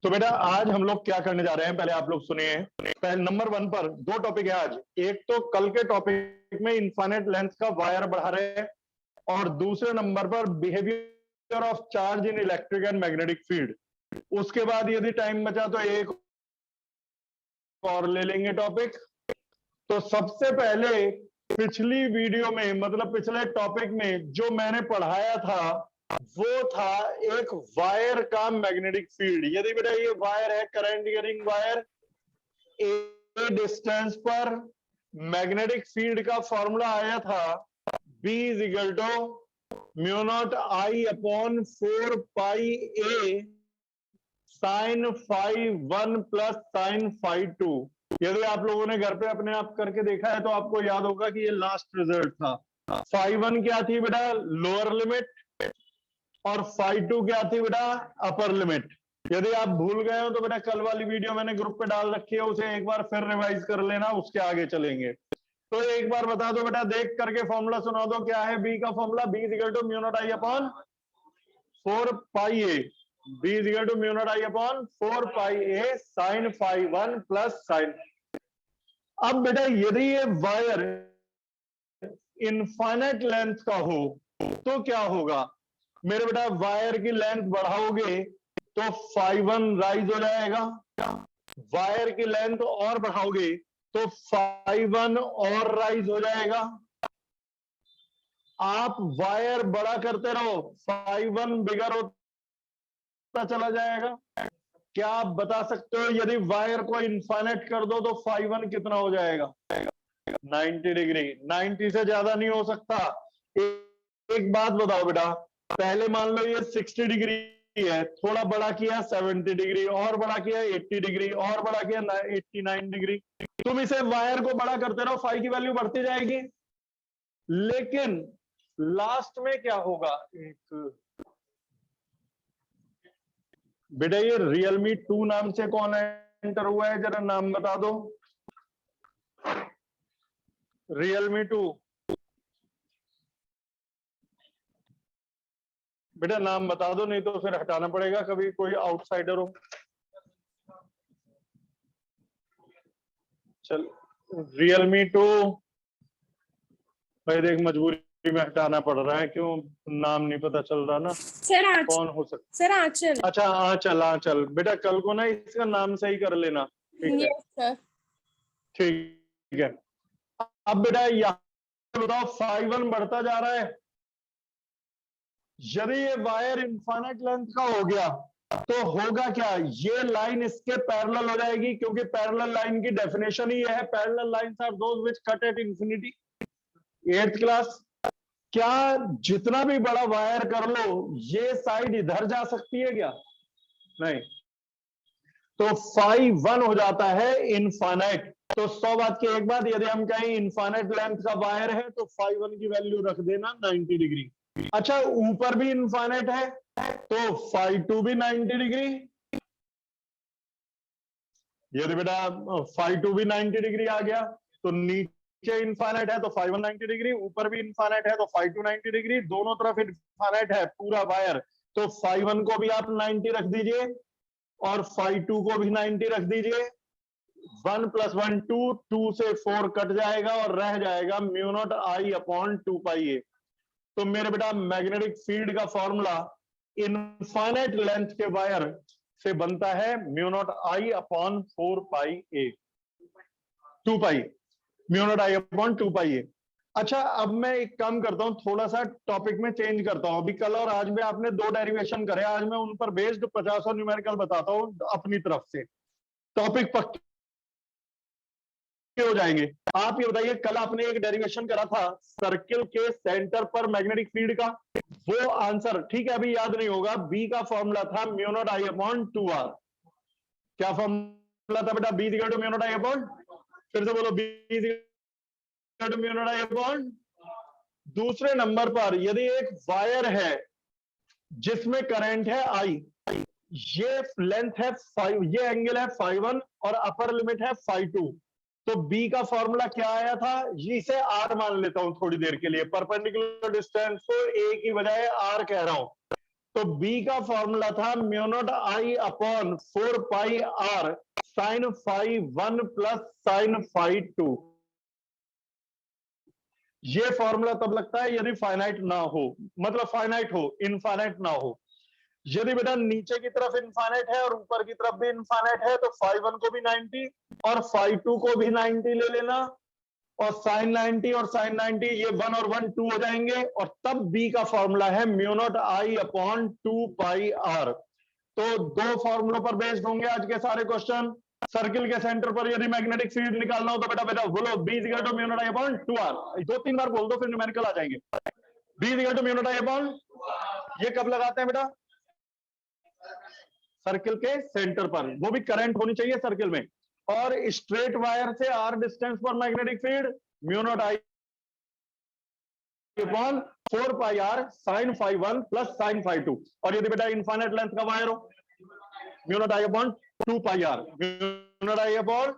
तो बेटा आज हम लोग क्या करने जा रहे हैं, पहले आप लोग सुनिए। पहले नंबर 1 पर दो टॉपिक है आज। एक तो कल के टॉपिक में इनफाइनाइट लेंथ का वायर बढ़ा रहे हैं, और दूसरे नंबर पर behaviour of charge in electric and magnetic field. उसके बाद यदि टाइम बचा तो एक और ले लेंगे टॉपिक। तो सबसे पहले पिछली वीडियो में, मतलब पिछले टॉपिक में जो मैंने पढ़ाया था वो था एक वायर का मैग्नेटिक फील्ड। यदि बेटा ये वायर है, current carrying wire, a distance पर मैग्नेटिक फील्ड का फॉर्मूला आया था B is equal to mu not I upon 4 pi A sine phi 1 plus sine phi 2। यदि आप लोगों ने घर पे अपने आप करके देखा है तो आपको याद होगा कि ये लास्ट रिजल्ट था। फाई 1 क्या थी बेटा? Lower limit. और फाई 2 क्या थी बेटा? Upper limit. यदि आप भूल गए हो तो बेटा कल वाली वीडियो मैंने ग्रुप पे डाल रखी है, उसे एक बार फिर रिवाइज कर लेना, उसके आगे चलेंगे। तो एक बार बता दो बेटा, देख करके फॉर्मूला सुना दो। क्या है बी का formula? B is equal to mu naught I upon 4 pi a. B is equal to mu naught I upon 4 pi a sine phi 1 plus sine. अब बेटा यदि ये वायर इनफाइनाइट लेंथ का हो तो क्या होगा मेरे बेटा? वायर की लेंथ बढ़ाओगे तो फाई 1 राइज हो जाएगा, वायर की लेंथ और बढ़ाओगे तो फाई 1 और राइज हो जाएगा। आप वायर बड़ा करते रहो, फाई 1 बिगर होता चला जाएगा। क्या आप बता सकते हो यदि वायर को इनफाइनाइट कर दो तो फाई 1 कितना हो जाएगा? 90 डिग्री। 90 से ज्यादा नहीं हो सकता। एक बात बताओ बेटा, पहले मान लो ये 60 डिग्री है, थोड़ा बड़ा किया 70 डिग्री, और बड़ा किया 80 डिग्री, और बड़ा किया 89 डिग्री। तुम इसे वायर को बड़ा करते रहो, फाई की वैल्यू बढ़ती जाएगी। लेकिन लास्ट में क्या होगा? एक बेटा ये रियलमी 2 नाम से कौन एंटर हुआ है, जरा नाम बता दो। रियलमी 2 बेटा नाम बता दो, नहीं तो फिर हटाना पड़ेगा कभी कोई आउटसाइडर हो। चल रियलमी 2 भाई देख मजबूरी में हटाना पड़ रहा है, क्यों नाम नहीं पता चल रहा ना। सर कौन हो सकता? सर आंचल। अच्छा आंचल। आंचल बेटा कल को ना इसका नाम सही कर लेना, ठीक है? सर ठीक है। अब बेटा यहाँ बताओ फाई 1 बढ़ता जा रहा है। यदि ये वायर इनफाइनाइट लेंथ का हो गया तो होगा क्या? ये लाइन इसके पैरेलल हो जाएगी, क्योंकि पैरेलल लाइन की डेफिनेशन ही है parallel lines are those which cut at infinity. 8th class. क्या जितना भी बड़ा वायर कर लो ये साइड इधर जा सकती है क्या? नहीं। तो फाई 1 हो जाता है इनफाइनाइट। तो 100 बात की एक बात, यदि हम कहें इनफाइनाइट लेंथ का वायर है तो फाई 1 की वैल्यू रख देना 90 डिग्री। अच्छा ऊपर भी इनफाइनाइट है तो फाई 2 भी 90 डिग्री। यदि बेटा फाई 2 भी 90 डिग्री आ गया तो नीचे इनफाइनाइट है तो फाई 1 90 डिग्री, ऊपर भी इनफाइनाइट है तो फाई 2 90 डिग्री, दोनों तरफ इनफाइनाइट है पूरा वायर। तो फाई 1 को भी आप 90 रख दीजिए और फाई 2 को भी 90 रख दीजिए। 1 प्लस 1 2, 2 से 4 कट जाएगा और रह जाएगा म्यू नॉट आई अपॉन 2 पाई ए। तो मेरे बेटा मैग्नेटिक फील्ड का फॉर्मूला इनफाइनाइट लेंथ के वायर से बनता है mu naught I upon 4 pi A, 2 pi, mu naught I upon 2 पाई ए। अच्छा अब मैं एक काम करता हूं, थोड़ा सा टॉपिक में चेंज करता हूं। अभी कल और आज में आपने 2 डेरिवेशन करे, आज मैं उन पर बेस्ड 50 और न्यूमेरिकल बताता हूं अपनी तरफ से। टॉपिक पक्के हो जाएंगे। आप ये बताइए, कल आपने एक डेरिवेशन करा था सर्किल के सेंटर पर मैग्नेटिक फील्ड का, वो आंसर ठीक है अभी याद नहीं होगा। बी का फॉर्मूला था mu naught I upon 2r। क्या फॉर्मूला था बेटा? B equal to mu naught I upon, फिर से बोलो, B equal to mu naught I upon. दूसरे नंबर पर यदि एक वायर है जिसमें करंट है आई, ये लेंथ है 5, ये एंगल है फाई 1 और अपर लिमिट है फाई 2, तो B का फॉर्मूला क्या आया था? इसे R मान लेता हूं थोड़ी देर के लिए, परपेंडिकुलर डिस्टेंस को A की बजाय R कह रहा हूं। तो बी का फॉर्मूला था mu naught I upon 4 pi r sine phi 1 plus sine phi 2। ये फॉर्मूला तब लगता है यदि फाइनाइट ना हो, मतलब फाइनाइट हो, इनफाइनाइट ना हो। यदि बेटा नीचे की तरफ इनफाइनाइट है और ऊपर की तरफ भी इनफाइनाइट है तो फाई 1 को भी 90 और फाई 2 को भी 90 ले लेना, और साइन 90 और साइन 90 ये 1 और 1 2 हो जाएंगे, और तब बी का फॉर्मूला है mu naught I upon 2 pi r. तो दो फॉर्मूलों पर बेस्ड होंगे आज के सारे क्वेश्चन। सर्किल के सेंटर पर यदि मैग्नेटिक फील्ड निकालना हो तो बेटा बेटा बोलो B equal to mu naught I upon 2r। दो तीन बार बोल दो फिर न्यूमेरिकल आ जाएंगे। B equal to mu naught I upon, ये कब लगाते हैं बेटा? सर्किल के सेंटर पर, वो भी करंट होनी चाहिए सर्किल में। और स्ट्रेट वायर से आर डिस्टेंस पर magnetic field mu naught I upon 4 pi r sine phi 1 plus sine phi 2। और यदि बेटा इनफाइनाइट लेंथ का वायर हो mu naught I upon 2 pi r, mu naught I upon,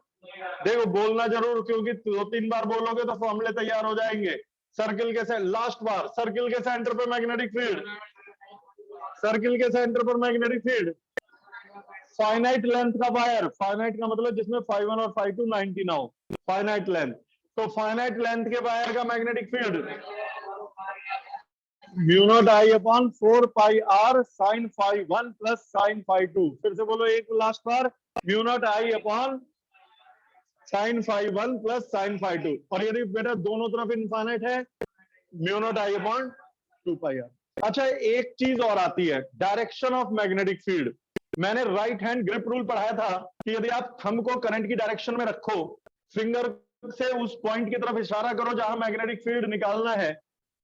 देखो बोलना जरूर क्योंकि दो तीन बार बोलोगे तो फॉर्मूले तैयार हो जाएंगे। सर्किल के लास्ट बार, सर्किल के सेंटर पर मैग्नेटिक फील्ड, सर्किल के सेंटर पर मैग्नेटिक फील्ड, फाइनाइट लेंथ का वायर, फाइनाइट का मतलब जिसमें फाई 1 और फाई 2 90 ना हो, फाइनाइट लेंथ। तो फाइनाइट लेंथ के वायर का magnetic field mu naught I upon 4 pi r sine phi 1 plus sine phi 2। फिर से बोलो एक लास्ट बार, mu naught I upon sine phi 1 plus sine phi 2। और यदि बेटा दोनों तरफ इनफाइनाइट है mu naught I upon 2 pi r. अच्छा एक चीज और आती है, डायरेक्शन ऑफ मैग्नेटिक फील्ड। मैंने राइट हैंड ग्रिप रूल पढ़ाया था कि यदि आप थंब को करंट की डायरेक्शन में रखो, फिंगर से उस पॉइंट की तरफ इशारा करो जहां मैग्नेटिक फील्ड निकालना है,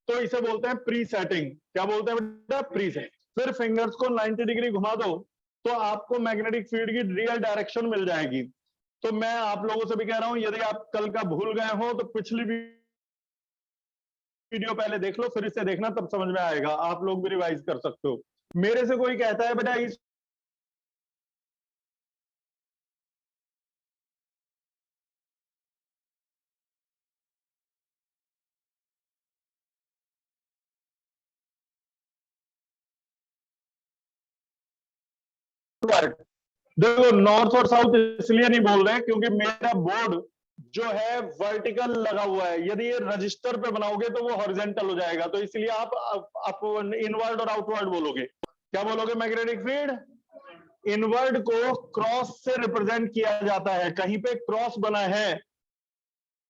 तो इसे बोलते हैं प्री सेटिंग। क्या बोलते हैं बेटा? Pre set. फिर फिंगर्स को 90 डिग्री घुमा दो तो आपको मैग्नेटिक फील्ड की रियल डायरेक्शन मिल जाएगी। तो मैं आप लोगों से भी कह रहा हूं, यदि आप कल का भूल गए हो तो पिछली वीडियो पहले देख लो, फिर इसे देखना, तब समझ में आएगा। आप लोग भी रिवाइज कर सकते हो। मेरे से कोई कहता है बेटा इस देखो नॉर्थ और साउथ इसलिए नहीं बोल रहे क्योंकि मेरा बोर्ड जो है वर्टिकल लगा हुआ है। यदि ये रजिस्टर पे बनाओगे तो वो हॉरिजेंटल हो जाएगा, तो इसलिए आप इनवर्ड और आउटवर्ड बोलोगे। क्या बोलोगे? मैग्नेटिक फील्ड इनवर्ड को क्रॉस से रिप्रेजेंट किया जाता है। कहीं पे क्रॉस बना है,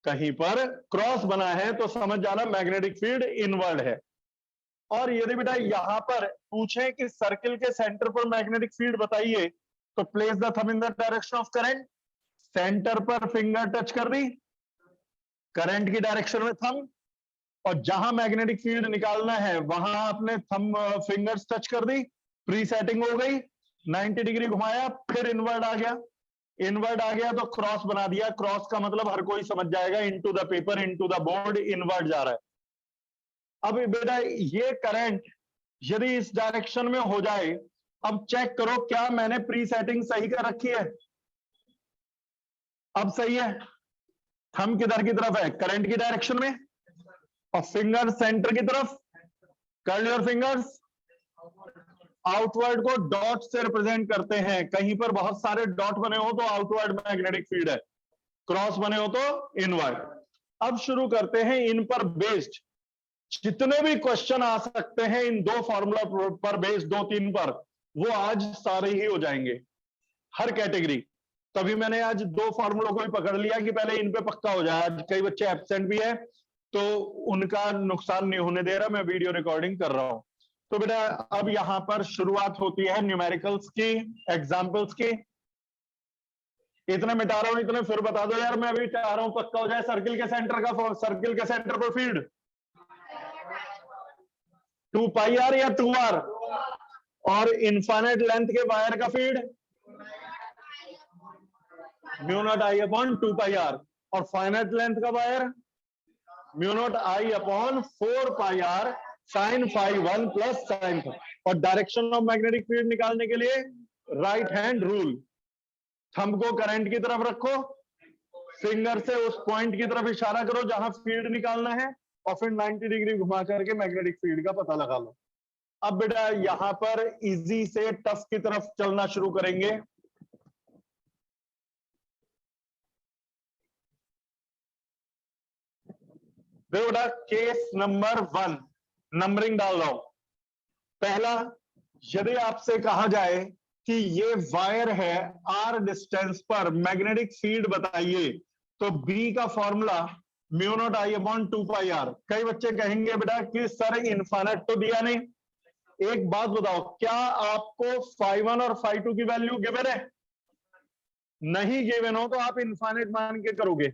कहीं पर क्रॉस बना है तो समझ जाना मैग्नेटिक फील्ड इनवर्ड है। और यदि बेटा यहां पर पूछे कि सर्किल के सेंटर पर मैग्नेटिक फील्ड बताइए, तो place the thumb in the direction of current. Centre पर फिंगर टच कर दी, करंट की डायरेक्शन में थंब, और जहां मैग्नेटिक फील्ड निकालना है वहां आपने थंब फिंगर्स टच कर दी, प्री सेटिंग हो गई, 90 डिग्री घुमाया, फिर इनवर्ड आ गया। इनवर्ड आ गया तो क्रॉस बना दिया। क्रॉस का मतलब हर कोई समझ जाएगा, into the paper, into the board, inward जा रहा है। अब बेटा ये करंट यदि इस डायरेक्शन में हो जाए, अब चेक करो क्या मैंने प्री सेटिंग सही कर रखी है? अब सही है। थंब किधर की तरफ है? करंट की डायरेक्शन में, और फिंगर सेंटर की तरफ। Curl your fingers. Outward co dot से रिप्रेजेंट करते हैं। कहीं पर बहुत सारे डॉट बने हो तो आउटवर्ड मैग्नेटिक फील्ड है, क्रॉस बने हो तो इनवर्ड। अब शुरू करते हैं इन पर बेस्ड जितने भी क्वेश्चन आ सकते हैं, इन दो फॉर्मूला पर बेस्ड, दो तीन पर, वो आज सारे ही हो जाएंगे, हर कैटेगरी। तभी मैंने आज दो फॉर्मूलों को भी पकड़ लिया कि पहले इन पे पक्का हो जाए। आज कई बच्चे एब्सेंट भी है तो उनका नुकसान नहीं होने दे रहा, मैं वीडियो रिकॉर्डिंग कर रहा हूं। तो बेटा अब यहां पर शुरुआत होती है न्यूमेरिकल्स की, एग्जाम्पल्स की। इतने मिटा रहा हूं, इतने फिर बता दो यार, मैं अभी चाह रहा हूं पक्का हो जाए। सर्किल के सेंटर का, सर्किल के सेंटर पर फील्ड 2 पाई आर या 2r, और इनफाइनाइट लेंथ के वायर का field mu naught I upon 2 pi r, और फाइनाइट लेंथ का wire mu naught I upon 4 pi r sine phi 1 plus sine phi. और डायरेक्शन ऑफ मैग्नेटिक फील्ड निकालने के लिए राइट हैंड रूल। थंब को current की तरफ रखो, फिंगर से उस पॉइंट की तरफ इशारा करो जहां फील्ड निकालना है, और फिर 90 डिग्री घुमा करके मैग्नेटिक फील्ड का पता लगा लो। अब बेटा यहां पर इजी से टफ की तरफ चलना शुरू करेंगे। देखो बेटा केस नंबर 1 नंबरिंग डाल रहा हूं। पहला, यदि आपसे कहा जाए कि ये वायर है, आर डिस्टेंस पर मैग्नेटिक फील्ड बताइए, तो बी का formula mu naught I upon 2 pi r. कई बच्चे कहेंगे बेटा कि सर इनफाइनाइट तो दिया नहीं। एक बात बताओ, क्या आपको φ1 और φ2 की वैल्यू गिवन है? नहीं गिवन हो तो आप इनफाइनाइट मान के करोगे।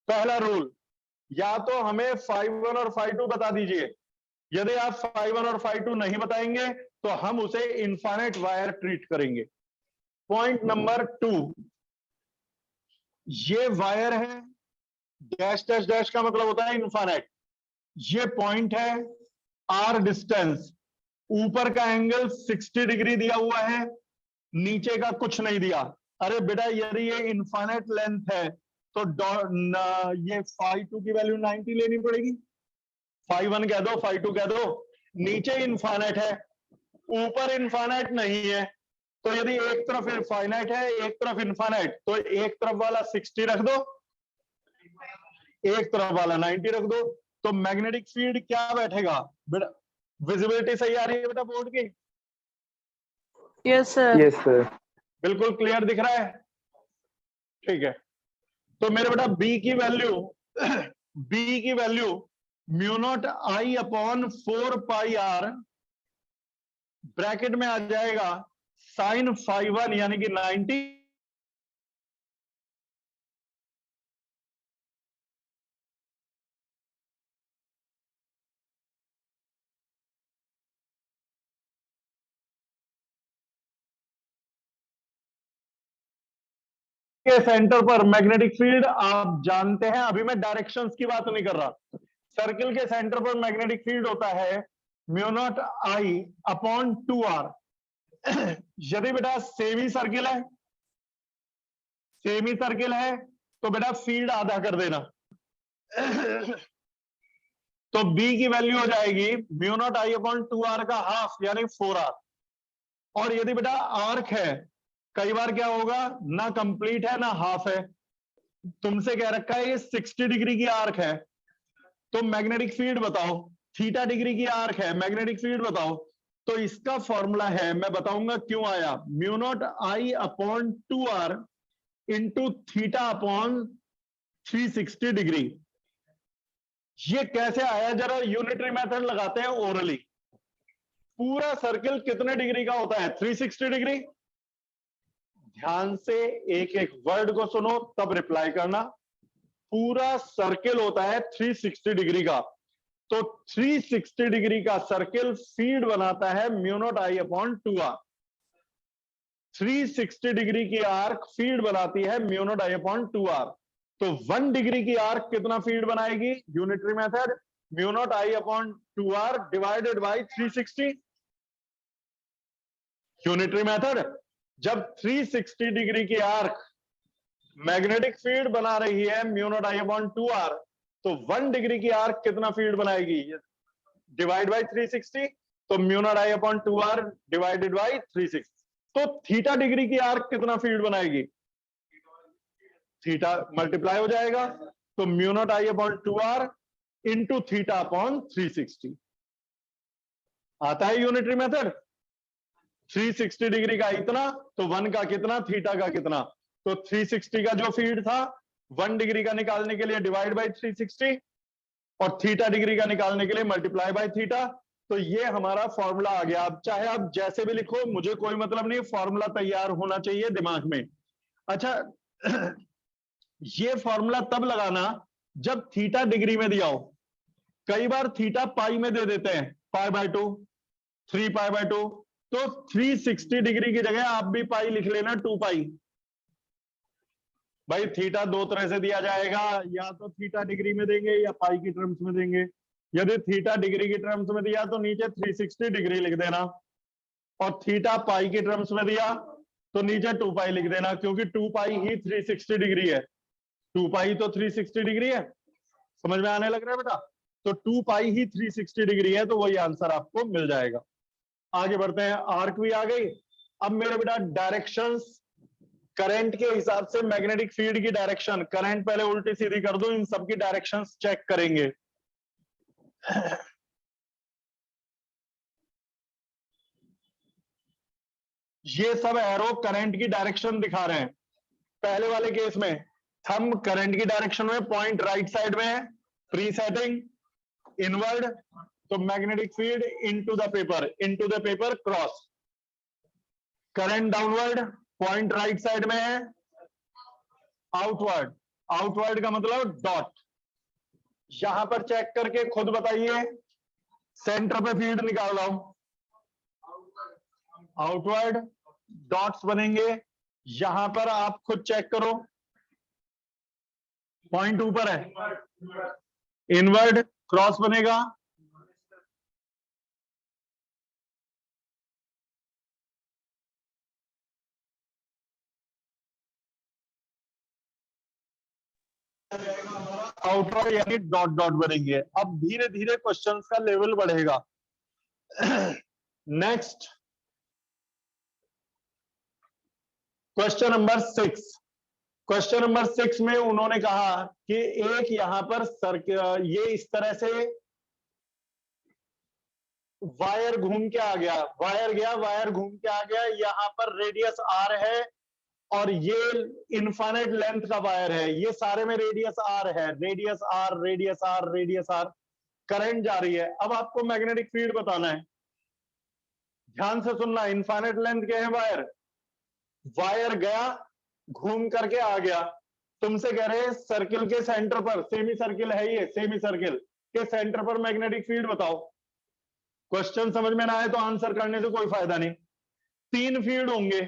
पहला रूल, या तो हमें φ1 और φ2 बता दीजिए। यदि आप φ1 और φ2 नहीं बताएंगे तो हम उसे इनफाइनाइट वायर ट्रीट करेंगे। पॉइंट नंबर 2, ये वायर है, डैश डैश डैश का मतलब होता है इनफाइनाइट। ये पॉइंट है, आर डिस्टेंस, ऊपर का एंगल 60 डिग्री दिया हुआ है, नीचे का कुछ नहीं दिया। अरे बेटा यदि ये इनफाइनाइट लेंथ है तो ये φ2 की वैल्यू 90 लेनी पड़ेगी। φ1 कह दो, φ2 कह दो। नीचे इनफाइनाइट है, ऊपर इनफाइनाइट नहीं है, तो यदि एक तरफ इनफाइनाइट है एक तरफ इनफाइनाइट, तो एक तरफ वाला 60 रख दो, एक तरफ वाला 90 रख दो, तो मैग्नेटिक फील्ड क्या बैठेगा बेटा? विजिबिलिटी सही आ रही है बेटा बोर्ड की? Yes sir. Yes sir. बिल्कुल क्लियर दिख रहा है? ठीक है, तो मेरे बेटा बी की वैल्यू बी की value mu naught I upon 4 pi r, bracket में आ जाएगा साइन φ1 यानी कि 90 के सेंटर पर मैग्नेटिक फील्ड आप जानते हैं। अभी मैं डायरेक्शंस की बात नहीं कर रहा। सर्किल के सेंटर पर मैग्नेटिक फील्ड होता है mu naught I upon 2r। यदि बेटा सेमी सर्किल है, सेमी सर्किल है तो बेटा फील्ड आधा कर देना। तो b की वैल्यू हो जाएगी mu naught I upon 2r का हाफ यानी 4r। और यदि बेटा आर्क है, कई बार क्या होगा, ना कंप्लीट है ना हाफ है, तुमसे कह रखा है ये 60 डिग्री की आर्क है, तो मैग्नेटिक फील्ड बताओ। थीटा डिग्री की आर्क है, मैग्नेटिक फील्ड बताओ। तो इसका फॉर्मूला है, मैं बताऊंगा क्यों आया, mu naught I upon 2r into theta upon 360 degree. ये कैसे आया, जरा यूनिटरी मेथड लगाते हैं ओरली। पूरा सर्किल कितने डिग्री का होता है? 360 डिग्री। ध्यान से एक एक वर्ड को सुनो तब रिप्लाई करना। पूरा सर्किल होता है 360 डिग्री का, तो 360 डिग्री का सर्किल फील्ड बनाता है mu naught I upon 2r। 360 degree की आर्क फील्ड बनाती है mu naught I upon 2r। तो 1 डिग्री की आर्क कितना फील्ड बनाएगी? Unitary method, mu naught I upon 2r divided by 360। Unitary method, जब 360 डिग्री की आर्क मैग्नेटिक फील्ड बना रही है mu naught I upon 2r, तो 1 डिग्री की आर्क कितना फील्ड बनाएगी? डिवाइड बाई 360, तो mu naught I upon 2r divided by 360। तो थीटा डिग्री की आर्क कितना फील्ड बनाएगी? थीटा मल्टीप्लाई हो जाएगा, तो mu naught I upon 2r into theta upon 360। आता है यूनिटरी मेथड? 360 डिग्री का इतना, तो 1 का कितना, थीटा का कितना। तो 360 का जो फील्ड था 1 डिग्री का निकालने के लिए डिवाइड बाई 360, और थीटा डिग्री का निकालने के लिए मल्टीप्लाई बाय थीटा। तो ये हमारा फॉर्मूला आ गया। अब चाहे आप जैसे भी लिखो, मुझे कोई मतलब नहीं, फॉर्मूला तैयार होना चाहिए दिमाग में। अच्छा, ये फॉर्मूला तब लगाना जब थीटा डिग्री में दिया हो। कई बार थीटा पाई में दे देते हैं, पाई बाय 2, 3 पाई बाय 2, तो 360 डिग्री की जगह आप भी पाई लिख लेना, 2 पाई। भाई थीटा दो तरह से दिया जाएगा, या तो थीटा डिग्री में देंगे या पाई की टर्म्स में देंगे। यदि थीटा डिग्री की टर्म्स में दिया तो नीचे 360 डिग्री लिख देना, और थीटा पाई की टर्म्स में दिया तो नीचे 2 पाई लिख देना, क्योंकि 2 पाई ही 360 डिग्री है। 2 पाई तो 360 डिग्री है। समझ में आने लग रहा है बेटा? तो 2 पाई ही 360 डिग्री है, तो वही आंसर आपको मिल जाएगा। आगे बढ़ते हैं, आर्क भी आ गई। अब मेरे बेटा डायरेक्शंस, करंट के हिसाब से मैग्नेटिक फील्ड की डायरेक्शन, करंट पहले उल्टी सीधी कर दो, इन सबकी डायरेक्शंस चेक करेंगे। ये सब एरो करंट की डायरेक्शन दिखा रहे हैं। पहले वाले केस में थंब करंट की डायरेक्शन में, पॉइंट राइट साइड में है, प्री सेटिंग इनवर्ड, तो magnetic field into the paper cross. Current downward, point right side में है, आउटवर्ड, आउटवर्ड का मतलब डॉट। यहां पर चेक करके खुद बताइए, सेंटर पे फील्ड निकाल रहा हूं, आउटवर्ड डॉट्स बनेंगे। यहां पर आप खुद चेक करो, पॉइंट ऊपर है, इनवर्ड क्रॉस बनेगा, आउटवर्ड यानी डॉट डॉट बनेंगे। अब धीरे धीरे क्वेश्चंस का लेवल बढ़ेगा। Next question number 6। Question number 6 में उन्होंने कहा कि एक यहां पर सर्कल, ये इस तरह से वायर घूम के आ गया, वायर घूम के आ गया, यहां पर रेडियस आर है और ये इनफाइनाइट लेंथ का वायर है, ये सारे में रेडियस आर है, radius r radius r radius r, current जा रही है। अब आपको मैग्नेटिक फील्ड बताना है, ध्यान से सुनना। इनफाइनाइट लेंथ के हैं वायर, वायर गया घूम करके आ गया, तुमसे कह रहे हैं सर्किल के सेंटर पर, सेमी सर्किल है ये, सेमी सर्किल के सेंटर पर मैग्नेटिक फील्ड बताओ। क्वेश्चन समझ में ना आए तो आंसर करने से कोई फायदा नहीं। 3 फील्ड होंगे।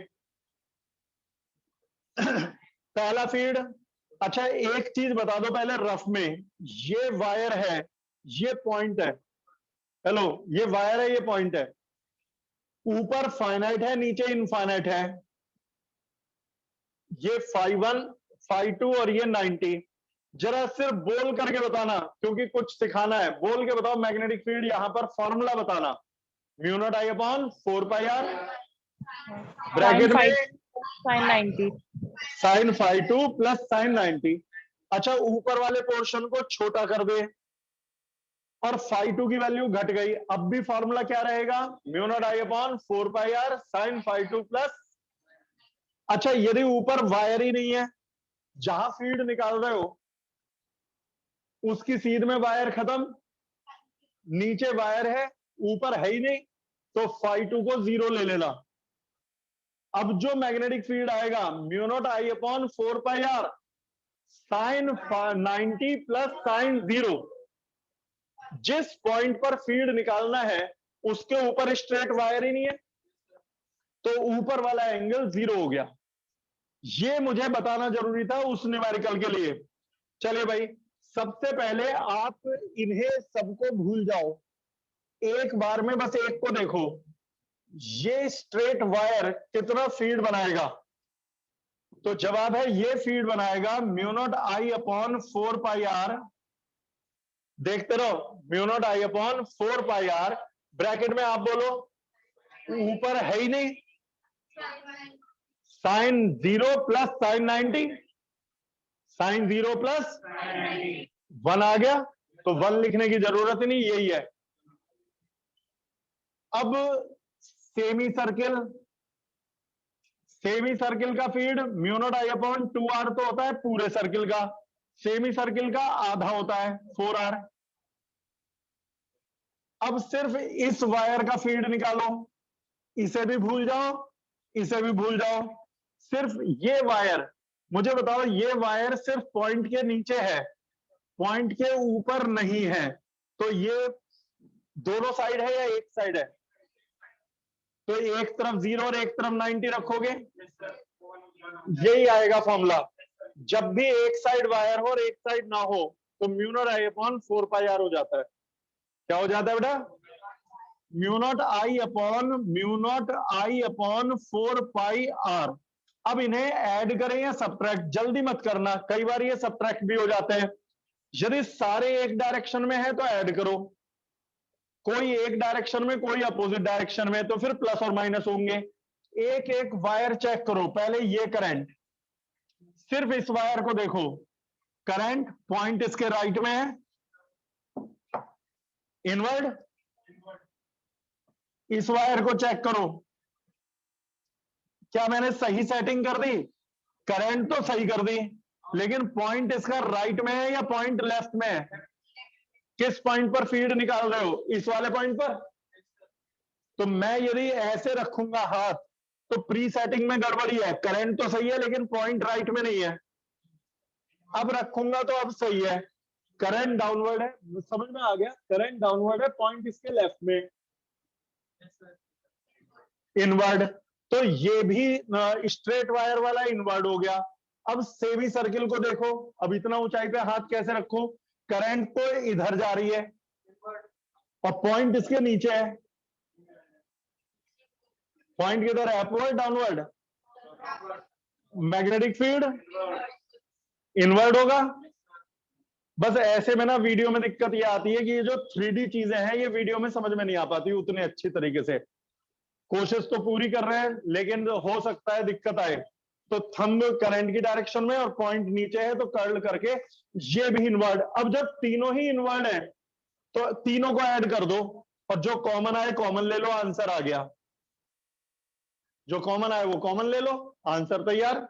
पहला फील्ड, अच्छा एक चीज बता दो पहले रफ में, ये वायर है, ये पॉइंट है, हेलो ये वायर है, ये पॉइंट है, ऊपर फाइनाइट है नीचे इनफाइनाइट है, ये φ1 φ2 और ये 90। जरा सिर्फ बोल करके बताना, क्योंकि कुछ सिखाना है, बोल के बताओ मैग्नेटिक फील्ड, यहां पर फॉर्मूला बताना, mu naught I upon 4πr bracket में sin 90 sin φ2 प्लस sin 90। अच्छा ऊपर वाले पोर्शन को छोटा कर दे और φ2 की वैल्यू घट गई, अब भी फॉर्मूला क्या रहेगा, mu naught I upon 4πr sin φ2 plus. अच्छा यदि ऊपर वायर ही नहीं है, जहां फील्ड निकाल रहे हो उसकी सीध में वायर खत्म, नीचे वायर है ऊपर है ही नहीं, तो φ2 को 0 ले लेना। अब जो मैग्नेटिक फील्ड आएगा mu naught I upon 4πr sin 90 plus sin 0। जिस पॉइंट पर फील्ड निकालना है उसके ऊपर स्ट्रेट वायर ही नहीं है, तो ऊपर वाला एंगल 0 हो गया। ये मुझे बताना जरूरी था उस न्यूमेरिकल के लिए। चलिए भाई, सबसे पहले आप इन्हें सबको भूल जाओ, एक बार में बस एक को देखो, ये स्ट्रेट वायर कितना फील्ड बनाएगा, तो जवाब है ये फील्ड बनाएगा mu naught I upon 4πr, देखते रहो, mu naught I upon 4πr, bracket में आप बोलो ऊपर है ही नहीं, sin 0 plus sin 90, sin 0 plus 1 आ गया, तो 1 लिखने की जरूरत ही नहीं, यही है। अब सेमी सर्किल, सेमी सर्किल का field mu naught I upon 2r तो होता है पूरे सर्किल का, सेमी सर्किल का आधा होता है 4r। अब सिर्फ इस वायर का फील्ड निकालो, इसे भी भूल जाओ, इसे भी भूल जाओ, सिर्फ ये वायर, मुझे बताओ ये वायर सिर्फ पॉइंट के नीचे है, पॉइंट के ऊपर नहीं है, तो ये दोनों साइड है या एक साइड है, तो एक तरफ 0 और एक तरफ 90 रखोगे, यही आएगा फॉर्मूला। जब भी एक साइड वायर हो और एक साइड ना हो तो mu naught I upon 4πr हो जाता है। क्या हो जाता है बेटा, mu naught I upon 4πr। अब इन्हें ऐड करें या सब्ट्रैक्ट, जल्दी मत करना, कई बार ये सब्ट्रैक्ट भी हो जाते हैं, यदि सारे एक डायरेक्शन में है तो ऐड करो, कोई एक डायरेक्शन में कोई अपोजिट डायरेक्शन में, तो फिर प्लस और माइनस होंगे। एक एक वायर चेक करो। पहले ये करंट, सिर्फ इस वायर को देखो, करंट पॉइंट इसके राइट में है, इनवर्ड। इस वायर को चेक करो, क्या मैंने सही सेटिंग कर दी? करंट तो सही कर दी, लेकिन पॉइंट इसका राइट में है या पॉइंट लेफ्ट में है? किस पॉइंट पर फीड निकाल रहे हो? इस वाले पॉइंट पर। तो मैं यदि ऐसे रखूंगा हाथ, तो प्री सेटिंग में गड़बड़ी है, करंट तो सही है लेकिन पॉइंट राइट में नहीं है। अब रखूंगा तो अब सही है, करंट डाउनवर्ड है, समझ में आ गया? करंट डाउनवर्ड है, पॉइंट इसके लेफ्ट में, इनवर्ड। तो ये भी स्ट्रेट वायर वाला इनवर्ड हो गया। अब सेमी सर्किल को देखो, अब इतना ऊंचाई पे हाथ कैसे रखूं? करंट तो इधर जा रही है और पॉइंट इसके नीचे है। पॉइंट किधर है? Upward downward? Magnetic field inward होगा। बस ऐसे में ना वीडियो में दिक्कत ये आती है कि ये जो 3D चीजें हैं ये वीडियो में समझ में नहीं आ पाती उतने अच्छी तरीके से। कोशिश तो पूरी कर रहे हैं लेकिन हो सकता है दिक्कत आए। तो थंब करंट की डायरेक्शन में और पॉइंट नीचे है, तो कर्ल करके ये भी इनवर्ड। अब जब तीनों ही इनवर्ड है तो तीनों को ऐड कर दो और जो कॉमन आए कॉमन ले लो, आंसर आ गया। जो कॉमन आए वो कॉमन ले लो, आंसर तैयार।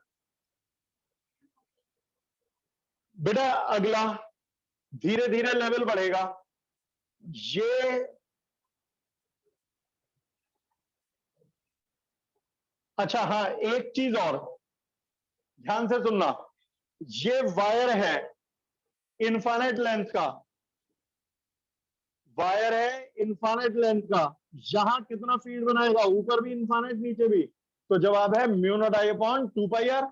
बेटा अगला धीरे धीरे लेवल बढ़ेगा। ये अच्छा हाँ, एक चीज और ध्यान से सुनना, ये वायर है इनफाइनाइट लेंथ का, वायर है इनफाइनाइट लेंथ का। यहां कितना फीड बनाएगा? ऊपर भी इनफाइनाइट नीचे भी। तो जवाब है mu naught I upon 2 pi r.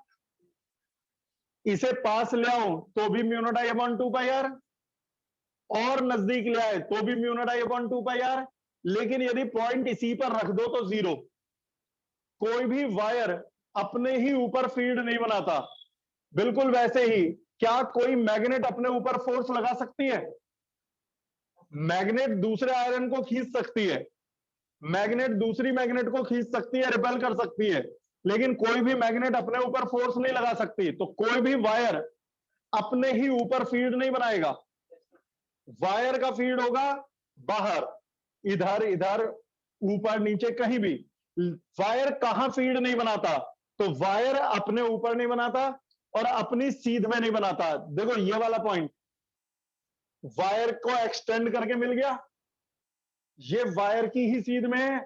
इसे पास ले आओ तो भी mu naught I upon 2 pi r, और नजदीक ले आए तो भी mu naught I upon 2 pi r. लेकिन यदि पॉइंट इसी पर रख दो तो जीरो। कोई भी वायर अपने ही ऊपर फीड नहीं बनाता। बिल्कुल वैसे ही क्या कोई मैग्नेट अपने ऊपर फोर्स लगा सकती है? मैग्नेट दूसरे आयरन को खींच सकती है, मैग्नेट दूसरी मैग्नेट को खींच सकती है, रिपेल कर सकती है, लेकिन कोई भी मैग्नेट अपने ऊपर फोर्स नहीं लगा सकती। तो कोई भी वायर अपने ही ऊपर फीड नहीं बनाएगा। वायर का फीड होगा बाहर, इधर इधर ऊपर नीचे कहीं भी। वायर कहां फीड नहीं बनाता? तो वायर अपने ऊपर नहीं बनाता और अपनी सीध में नहीं बनाता। देखो ये वाला पॉइंट, वायर को एक्सटेंड करके मिल गया, ये वायर की ही सीध में है,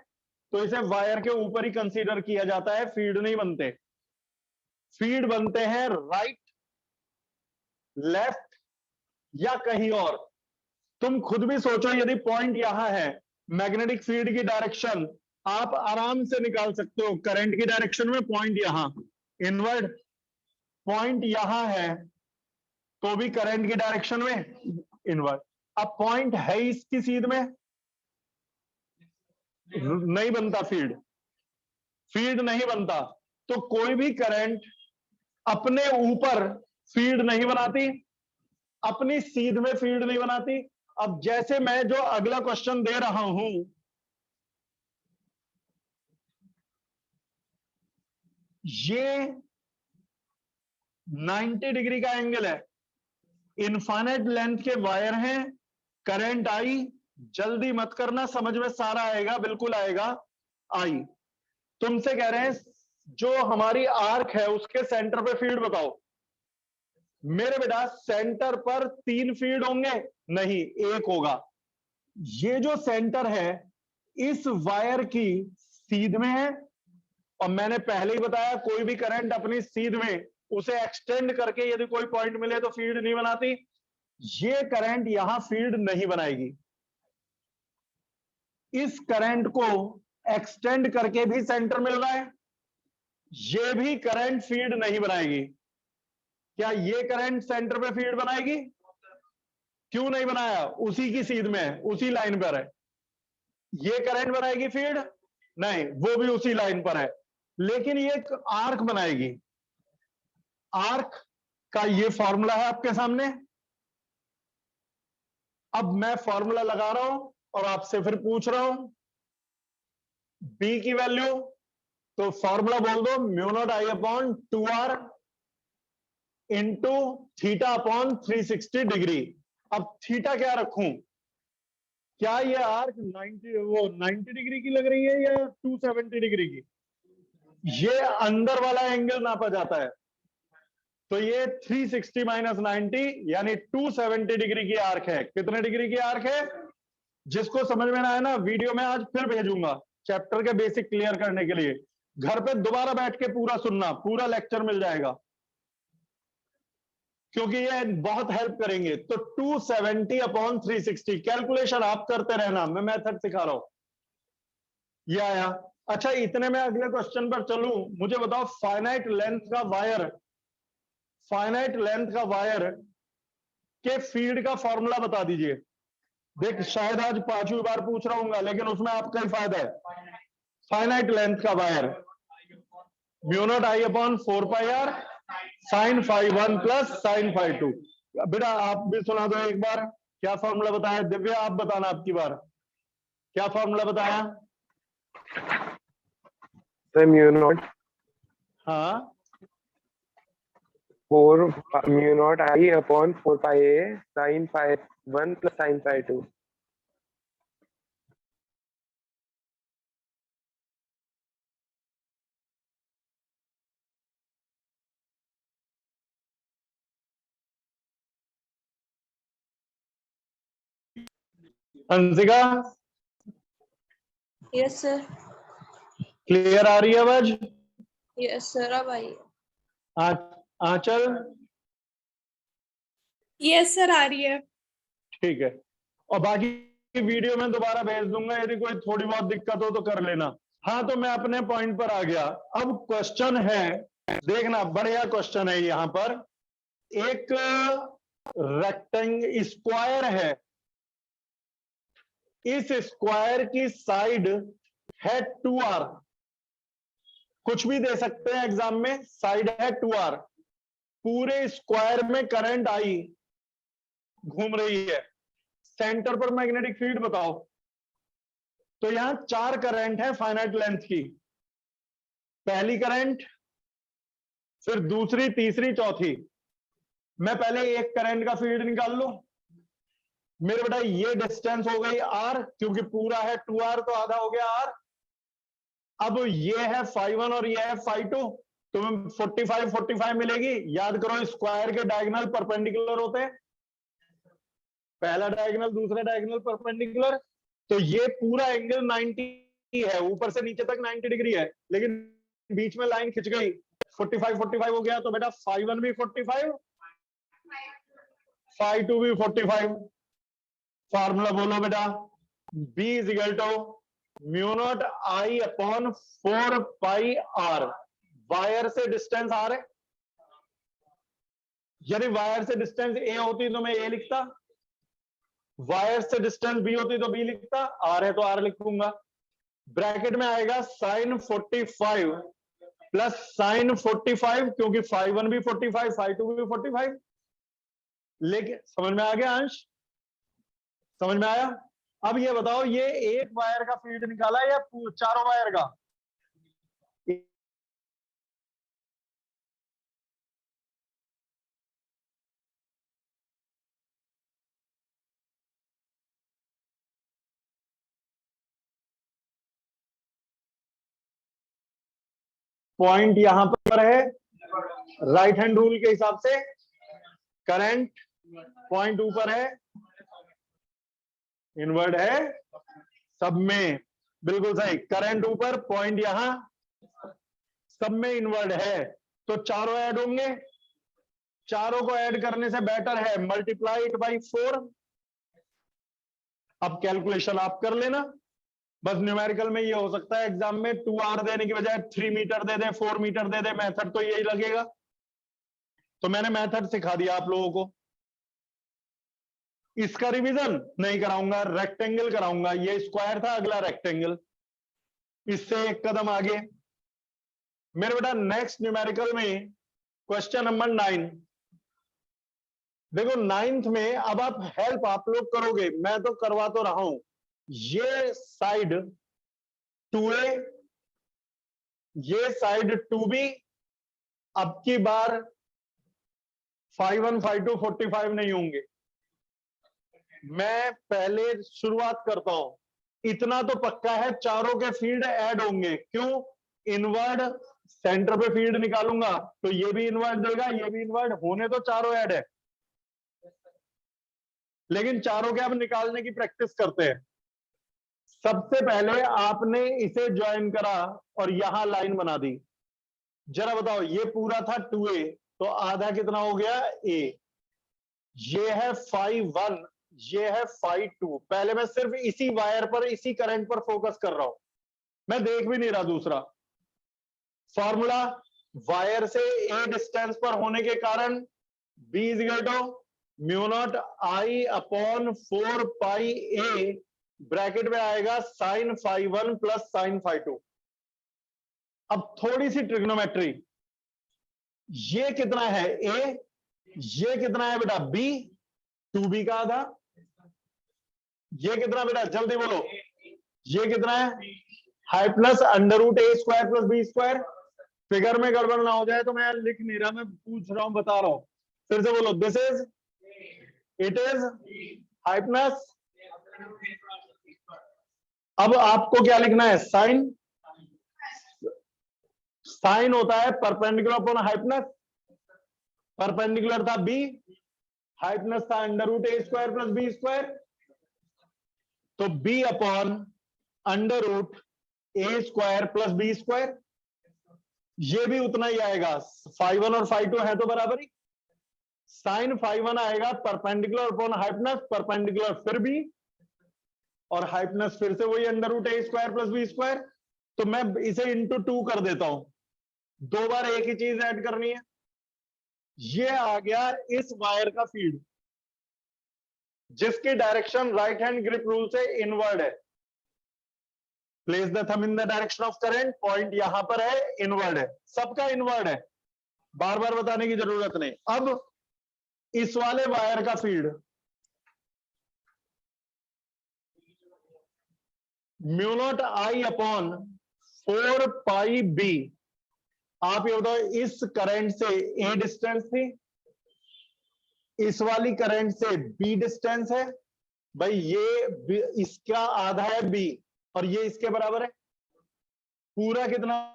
तो इसे वायर के ऊपर ही कंसीडर किया जाता है, फीड नहीं बनते। फीड बनते हैं राइट, लेफ्ट या कहीं और। तुम खुद भी सोचो, यदि पॉइंट यहां है, मैग्नेटिक फील्ड की डायरेक्शन आप आराम से निकाल सकते हो। करंट की डायरेक्शन में पॉइंट यहां इनवर्ड, पॉइंट यहां है तो भी करंट की डायरेक्शन में इनवर्ड। अब पॉइंट है इसकी सीध में, नहीं बनता फीड, फीड नहीं बनता। तो कोई भी करंट अपने ऊपर फीड नहीं बनाती, अपनी सीध में फीड नहीं बनाती। अब जैसे मैं जो अगला क्वेश्चन दे रहा हूं, ये 90 डिग्री का एंगल है, इनफाइनाइट लेंथ के वायर हैं, करंट आई, जल्दी मत करना, समझ में सारा आएगा, बिल्कुल आएगा। आई तुमसे कह रहे हैं जो हमारी आर्क है उसके सेंटर पे फील्ड बताओ। मेरे बेटा सेंटर पर 3 फील्ड होंगे? नहीं, एक होगा। ये जो सेंटर है इस वायर की सीध में है, और मैंने पहले ही बताया कोई भी करंट अपनी सीध में उसे एक्सटेंड करके यदि कोई पॉइंट मिले तो फील्ड नहीं बनाती। ये करंट यहां फील्ड नहीं बनाएगी, इस करंट को एक्सटेंड करके भी सेंटर मिल रहा है, ये भी करंट फीड नहीं बनाएगी। क्या ये करंट सेंटर पे फीड बनाएगी? क्यों नहीं बनाया? उसी की सीध में है, उसी लाइन पर है। ये करंट बनाएगी फीड? नहीं, वो भी उसी लाइन पर है, लेकिन ये एक आर्क बनाएगी। आर्क का ये फॉर्मूला है आपके सामने, अब मैं फॉर्मूला लगा रहा हूं और आपसे फिर पूछ रहा हूं बी की वैल्यू, तो फॉर्मूला बोल दो mu naught I upon 2r into theta upon 360 degree. अब थीटा क्या रखूं? क्या ये आर्क 90 डिग्री की लग रही है या 270 डिग्री की? ये अंदर वाला एंगल नापा जाता है, तो ये 360 माइनस 90 यानी 270 डिग्री की आर्क है। कितने डिग्री की आर्क है? जिसको समझ में ना आए ना, वीडियो में आज फिर भेजूंगा चैप्टर के बेसिक क्लियर करने के लिए। घर पे दोबारा बैठ के पूरा सुनना, पूरा लेक्चर मिल जाएगा, क्योंकि ये बहुत हेल्प करेंगे। तो 270 अपॉन 360 कैलकुलेशन आप करते रहना, मैं मेथड सिखा रहा हूं। ये आया। अच्छा, इतने में अगले क्वेश्चन पर चलूं, मुझे बताओ फाइनाइट लेंथ का वायर के फील्ड का फॉर्मूला बता दीजिए। देख, शायद आज 5वीं बार पूछ रहा हूँ, लेकिन उसमें आपका ही फायदा है। फाइनाइट लेंथ का wire mu naught I upon 4 pi r sine phi 1 plus sine phi 2। बेटा आप भी सुना दो एक बार, क्या फॉर्मूला बताया? दिव्या आप बताना आपकी बार, क्या फॉर्मूला बताया? म्यू नॉट हाँ 4 mu naught I upon 4 pi a sine phi 1 plus sine phi 2। Anshika, Yes, sir. Clear आ रही है आवाज? Yes, sir. अब आई। आंचल? Yes, sir. आ रही है। ठीक है, और बाकी वीडियो में दोबारा भेज दूंगा, यदि कोई थोड़ी बहुत दिक्कत हो तो कर लेना। हाँ, तो मैं अपने पॉइंट पर आ गया। अब क्वेश्चन है, देखना बढ़िया क्वेश्चन है। यहां पर एक रेक्टेंगल स्क्वायर है, इस स्क्वायर की साइड है 2r। कुछ भी दे सकते हैं एग्जाम में, साइड है 2r। पूरे स्क्वायर में करंट आई घूम रही है, सेंटर पर मैग्नेटिक फील्ड बताओ। तो यहां 4 करंट है फाइनाइट लेंथ की। पहली करंट, फिर दूसरी, तीसरी, चौथी। मैं पहले एक करंट का फील्ड निकाल लूं। मेरे बेटा ये डिस्टेंस हो गई r, क्योंकि पूरा है 2r तो आधा हो गया r। अब ये है phi 1 और ये है phi 2, तो 45 मिलेगी। याद करो स्क्वायर के डायगोनल परपेंडिकुलर होते हैं, पहला डायगोनल दूसरा डायगोनल परपेंडिकुलर। तो ये पूरा एंगल 90 है, ऊपर से नीचे तक 90 डिग्री है, लेकिन बीच में लाइन खिंच गई, 45 हो गया। तो बेटा phi 1 भी 45, phi 2 भी 45। फार्मूला बोलो बेटा, B is equal to mu naught I upon 4 pi r. Wire से डिस्टेंस आर है, यदि वायर से डिस्टेंस ए होती तो मैं ए लिखता, वायर से डिस्टेंस बी होती तो बी लिखता, आर है तो आर लिखूंगा। ब्रैकेट में आएगा साइन 45 प्लस साइन 45, क्योंकि phi 1 भी 45, phi 2 भी 45। लेकिन समझ में आ गया अंश? समझ में आया? अब ये बताओ, ये एक वायर का फील्ड निकाला या चारों वायर का? पॉइंट यहां पर है, राइट हैंड रूल के हिसाब से करंट पॉइंट ऊपर है, इनवर्ड है सब में। बिल्कुल सही, करंट ऊपर, पॉइंट यहां, सब में इनवर्ड है। तो चारों ऐड होंगे, चारों को ऐड करने से बेटर है मल्टीप्लाई इट बाई 4। अब कैलकुलेशन आप कर लेना। बस न्यूमेरिकल में ये हो सकता है एग्जाम में 2r देने की बजाय 3 मीटर दे दे, 4 मीटर दे दे, मेथड तो यही लगेगा। तो मैंने मेथड सिखा दिया आप लोगों को। इसका रिवीजन नहीं कराऊंगा, रेक्टेंगल कराऊंगा। ये स्क्वायर था, अगला रेक्टेंगल, इससे एक कदम आगे। मेरे बेटा नेक्स्ट न्यूमेरिकल में क्वेश्चन नंबर 9, देखो 9th में अब आप हेल्प आप लोग करोगे, मैं तो करवा तो रहा हूं। ये साइड 2a, ये साइड 2b, अब की बार 5-1 5-2 45 नहीं होंगे। मैं पहले शुरुआत करता हूं, इतना तो पक्का है चारों के फील्ड ऐड होंगे। क्यों? इनवर्ड सेंटर पे फील्ड निकालूंगा तो ये भी इनवर्ड देगा, ये भी इनवर्ड, होने तो चारों ऐड है, लेकिन चारों के अब निकालने की प्रैक्टिस करते हैं। सबसे पहले आपने इसे ज्वाइन करा और यहां लाइन बना दी। जरा बताओ, ये पूरा था 2a, तो आधा कितना हो गया? a। ये है 5-1, ये है 5-2। पहले मैं सिर्फ इसी वायर पर, इसी करंट पर फोकस कर रहा हूं, मैं देख भी नहीं रहा दूसरा। फॉर्मूला, वायर से a डिस्टेंस पर होने के कारण b μ0 I upon 4 pi a, bracket में आएगा साइन 5-1 प्लस साइन 5-2। अब थोड़ी सी ट्रिग्नोमेट्री, ये कितना है a, ये कितना है बेटा b, 2b का आधा, ये कितना बेटा जल्दी बोलो, ये कितना है hypotenuse under root a square plus b square. Figure में गड़बड़ ना हो जाए तो मैं लिख नहीं रहा, मैं पूछ रहा हूं, बता रहा हूं। फिर से बोलो, this is, it is hypotenuse. अब आपको क्या लिखना है? साइन। साइन होता है परपेंडिकुलर अपॉन हाइपनस, परपेंडिकुलर था b, हाइपनस था under root a square plus b square, तो b upon under root a square plus b square, ये भी उतना ही आएगा। 5-1 और 5-2 है तो बराबर ही। साइन 5-1 आएगा परपेंडिकुलर अपॉन हाइपनस, परपेंडिकुलर फिर b, और हाइपनस फिर से वही under root a square plus b square. तो मैं इसे इंटू 2 कर देता हूं, दो बार एक ही चीज ऐड करनी है। ये आ गया इस वायर का फील्ड, जिसकी direction right hand grip rule से इनवर्ड है। Place the thumb in the direction of current, point यहां पर है, इनवर्ड है, सबका इनवर्ड है, बार बार बताने की जरूरत नहीं। अब इस वाले वायर का field μ0 I upon 4 pi b। आप ये बताओ, इस करंट से a डिस्टेंस थी, इस वाली करंट से b डिस्टेंस है भाई, ये इसका आधा है b और ये इसके बराबर है। पूरा कितना?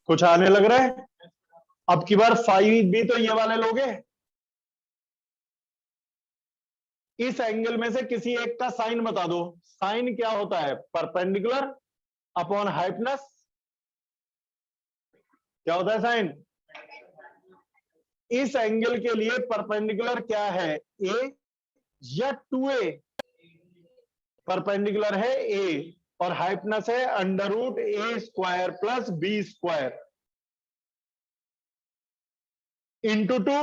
कुछ आने लग रहा है? अब की बार 5b तो ये वाले लोगे। इस एंगल में से किसी एक का साइन बता दो। साइन क्या होता है? Perpendicular upon hypotenuse. क्या होता है साइन? इस एंगल के लिए परपेंडिकुलर क्या है? a या 2a? परपेंडिकुलर है a और हाइपनस है under root a square plus b square into 2,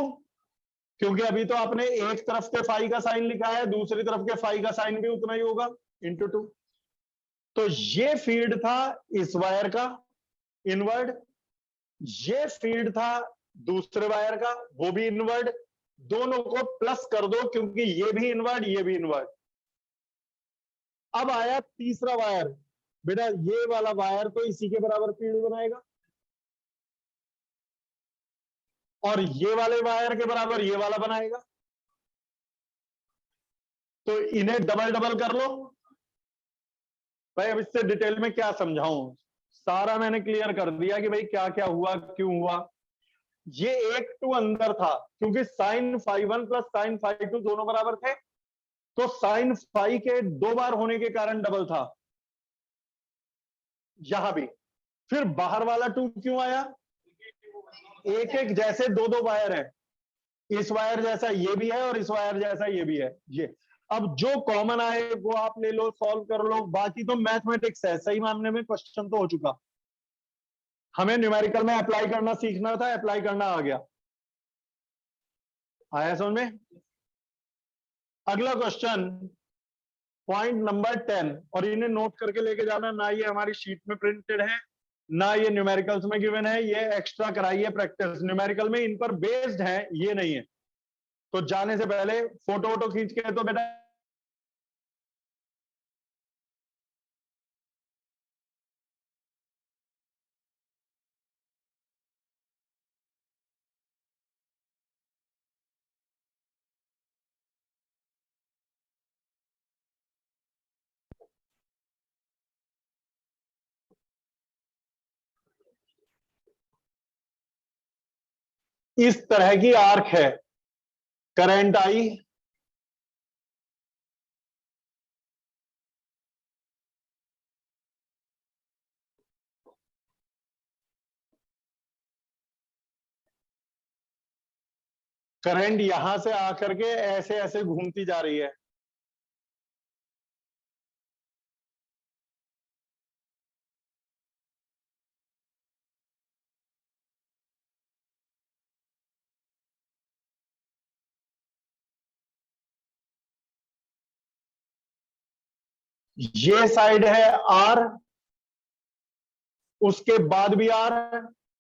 क्योंकि अभी तो आपने एक तरफ के फाई का साइन लिखा है, दूसरी तरफ के फाई का साइन भी उतना ही होगा, इंटू 2। तो ये फील्ड था इस वायर का इनवर्ड, ये फील्ड था दूसरे वायर का, वो भी इनवर्ड। दोनों को प्लस कर दो क्योंकि ये भी इनवर्ड, ये भी इनवर्ड। अब आया तीसरा वायर, बेटा ये वाला वायर तो इसी के बराबर फील्ड बनाएगा, और ये वाले वायर के बराबर ये वाला बनाएगा। तो इन्हें डबल डबल कर लो भाई। अब इससे डिटेल में क्या समझाऊं, सारा मैंने क्लियर कर दिया कि भाई क्या क्या हुआ, क्यों हुआ। ये एक 2 अंदर था क्योंकि साइन 5-1 प्लस साइन 5-2 दोनों बराबर थे, तो साइन 5 के 2 बार होने के कारण डबल था यहां भी। फिर बाहर वाला 2 क्यों आया? एक एक जैसे 2-2 वायर है, इस वायर जैसा ये भी है और इस वायर जैसा ये भी है। ये अब जो कॉमन आए वो आप ले लो, सॉल्व कर लो, बाकी तो मैथमेटिक्स है। सही मामले में क्वेश्चन तो हो चुका, हमें न्यूमेरिकल में अप्लाई करना सीखना था, अप्लाई करना आ गया। आया समझ में? अगला क्वेश्चन पॉइंट नंबर 10, और इन्हें नोट करके लेके जाना, ना ये हमारी शीट में प्रिंटेड है ना ये न्यूमेरिकल्स में गिवन है, ये एक्स्ट्रा कराइए प्रैक्टिस, न्यूमेरिकल में इन पर बेस्ड है, ये नहीं है। तो जाने से पहले फोटो वोटो खींच के तो बेटा इस तरह की आर्क है, करंट आई, करंट यहां से आकर के ऐसे ऐसे घूमती जा रही है, ये साइड है आर, उसके बाद भी आर,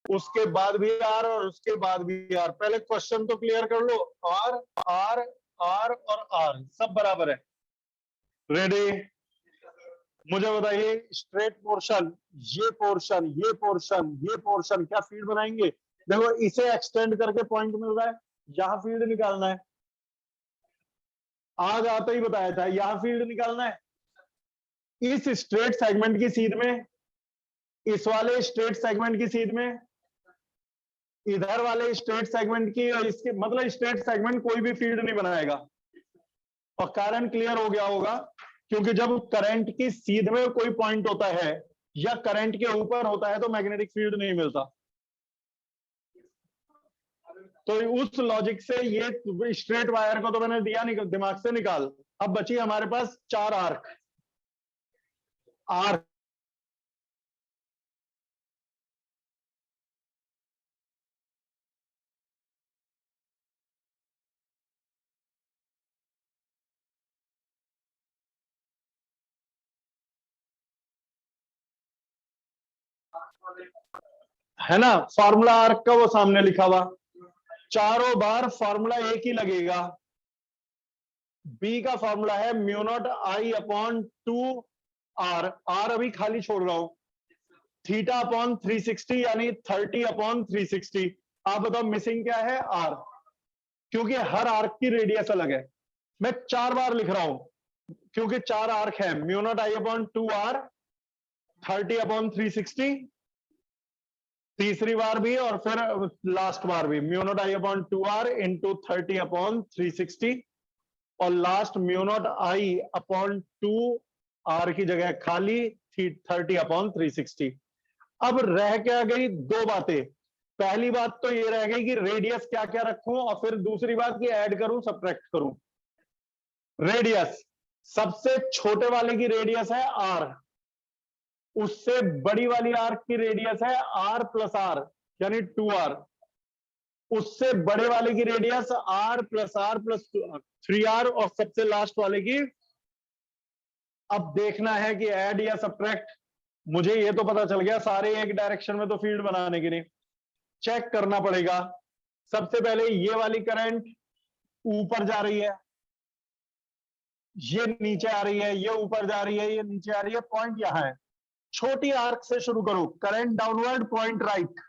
उसके बाद भी आर, और उसके बाद भी आर। पहले क्वेश्चन तो क्लियर कर लो, आर आर आर और आर सब बराबर है। रेडी? मुझे बताइए स्ट्रेट पोर्शन, ये पोर्शन, ये पोर्शन, ये पोर्शन क्या फील्ड बनाएंगे? देखो इसे एक्सटेंड करके पॉइंट मिल रहा है, यहां फील्ड निकालना है, आज आता ही बताया था, यहां फील्ड निकालना है। इस स्ट्रेट सेगमेंट की सीध में, इस वाले स्ट्रेट सेगमेंट की सीध में, इधर वाले स्ट्रेट सेगमेंट की, और इसके मतलब स्ट्रेट सेगमेंट कोई भी फील्ड नहीं बनाएगा। और कारण क्लियर हो गया होगा, क्योंकि जब करंट की सीध में कोई पॉइंट होता है या करंट के ऊपर होता है तो मैग्नेटिक फील्ड नहीं मिलता। तो उस लॉजिक से ये स्ट्रेट वायर को तो मैंने दिया, दिमाग से निकाल। अब बची हमारे पास 4 आर्क, आर्क है ना, फॉर्मूला आर्क का वो सामने लिखा हुआ, चारों बार फॉर्मूला एक ही लगेगा। बी का फॉर्मूला है mu naught I upon 2 r, r अभी खाली छोड़ रहा हूं, थीटा अपॉन 360 यानी 30 अपॉन 360। आप बताओ मिसिंग क्या है? आर, क्योंकि हर आर्क की रेडियस अलग है। मैं 4 बार लिख रहा हूं क्योंकि 4 आर्क है, mu naught I upon 2 r, 30 upon 360, तीसरी बार भी और फिर लास्ट बार भी mu naught I upon 2 r into 30 upon 360, और last mu naught I upon 2 r की जगह खाली 30 अपॉन 360। अब रह क्या गई 2 बातें। पहली बात तो ये रह गई कि रेडियस क्या क्या रखूं, और फिर दूसरी बात कि ऐड करूं सब्ट्रैक्ट करूं। रेडियस, सबसे छोटे वाले की रेडियस है आर, उससे बड़ी वाली आर्क की रेडियस है आर प्लस आर यानी 2r, उससे बड़े वाले की रेडियस आर प्लस 3r, और सबसे लास्ट वाले की। अब देखना है कि ऐड या सब्ट्रैक्ट। मुझे ये तो पता चल गया सारे एक डायरेक्शन में तो फील्ड बनाने के लिए चेक करना पड़ेगा। सबसे पहले ये वाली करंट ऊपर जा रही है, ये नीचे आ रही है, ये ऊपर जा रही है, ये नीचे आ रही है, पॉइंट यहां है। छोटी आर्क से शुरू करो, current downward, point right,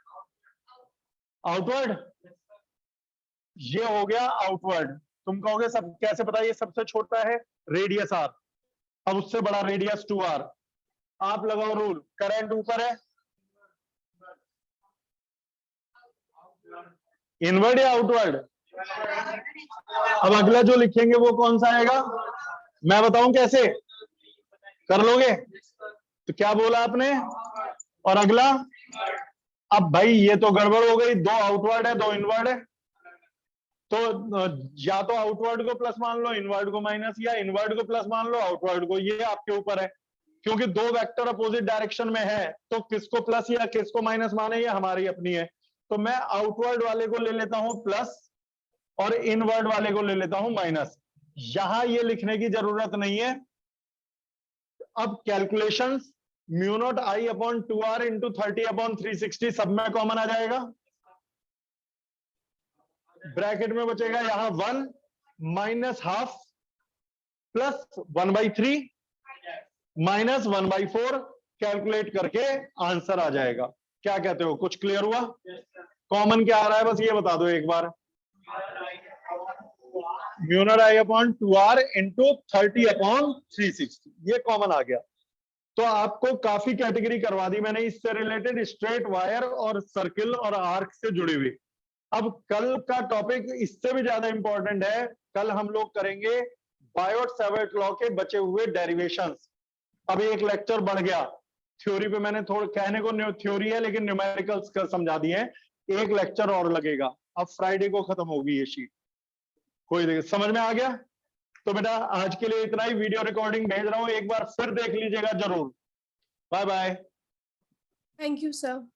outward, ये हो गया आउटवर्ड। तुम कहोगे सब कैसे पता ये सबसे छोटा है? रेडियस आर, अब उससे बड़ा रेडियस 2r। आप लगाओ रूल, करंट ऊपर है, इनवर्ड या आउटवर्ड? अब अगला जो लिखेंगे वो कौन सा आएगा? मैं बताऊं कैसे कर लोगे? तो क्या बोला आपने? और अगला? अब भाई ये तो गड़बड़ हो गई, 2 आउटवर्ड है 2 इनवर्ड है, तो या तो आउटवर्ड को प्लस मान लो इनवर्ड को माइनस, या इनवर्ड को प्लस मान लो आउटवर्ड को, ये आपके ऊपर है। क्योंकि 2 वेक्टर अपोजिट डायरेक्शन में है तो किसको प्लस या किसको माइनस माने ये हमारी अपनी है। तो मैं आउटवर्ड वाले को ले लेता हूं प्लस, और इनवर्ड वाले को ले लेता हूं माइनस। यहां ये लिखने की जरूरत नहीं है। अब calculations mu naught I upon 2r into 30 upon 360 सब में कॉमन आ जाएगा। ब्रैकेट में बचेगा यहां 1 minus half plus 1/3 minus 1/4, calculate करके आंसर आ जाएगा। क्या कहते हो, कुछ क्लियर हुआ? कॉमन क्या आ रहा है बस ये बता दो एक बार। Mu naught I upon 2r into 30 upon 360, ये कॉमन आ गया। तो आपको काफी कैटेगरी करवा दी मैंने इससे रिलेटेड, स्ट्रेट वायर और सर्किल और आर्क से जुड़ी हुई। अब कल का टॉपिक इससे भी ज्यादा इंपॉर्टेंट है। कल हम लोग करेंगे बायोट-सैवर्ट लॉ के बचे हुए डेरिवेशंस। अब एक लेक्चर बढ़ गया, थ्योरी पे मैंने थोड़ा कहने को थ्योरी है लेकिन न्यूमेरिकल्स कर समझा दिए हैं। एक लेक्चर और लगेगा, अब फ्राइडे को खत्म होगी ये शीट। कोई समझ में आ गया? तो बेटा आज के लिए इतना ही। वीडियो रिकॉर्डिंग भेज रहा हूं, एक बार फिर देख लीजिएगा जरूर। Bye bye. Thank you, sir.